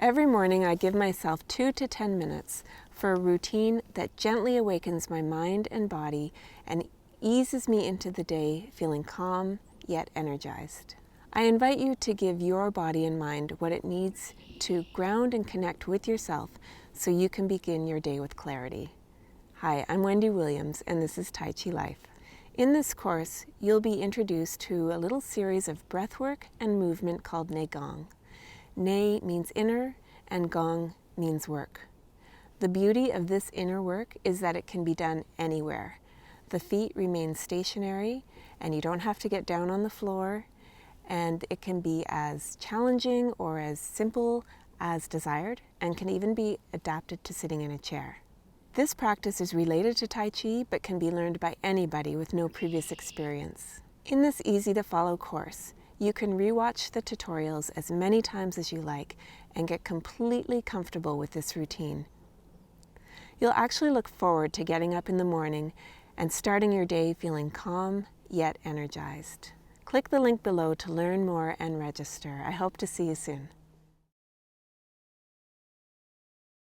Every morning I give myself 2 to 10 minutes for a routine that gently awakens my mind and body and eases me into the day feeling calm yet energized. I invite you to give your body and mind what it needs to ground and connect with yourself so you can begin your day with clarity. Hi, I'm Wendy Williams and this is Tai Chi Life. In this course, you'll be introduced to a little series of breathwork and movement called Ne Gong. Ne means inner and Gong means work. The beauty of this inner work is that it can be done anywhere. The feet remain stationary and you don't have to get down on the floor, and it can be as challenging or as simple as desired and can even be adapted to sitting in a chair. This practice is related to Tai Chi but can be learned by anybody with no previous experience. In this easy-to-follow course, you can rewatch the tutorials as many times as you like and get completely comfortable with this routine. You'll actually look forward to getting up in the morning and starting your day feeling calm yet energized. Click the link below to learn more and register. I hope to see you soon.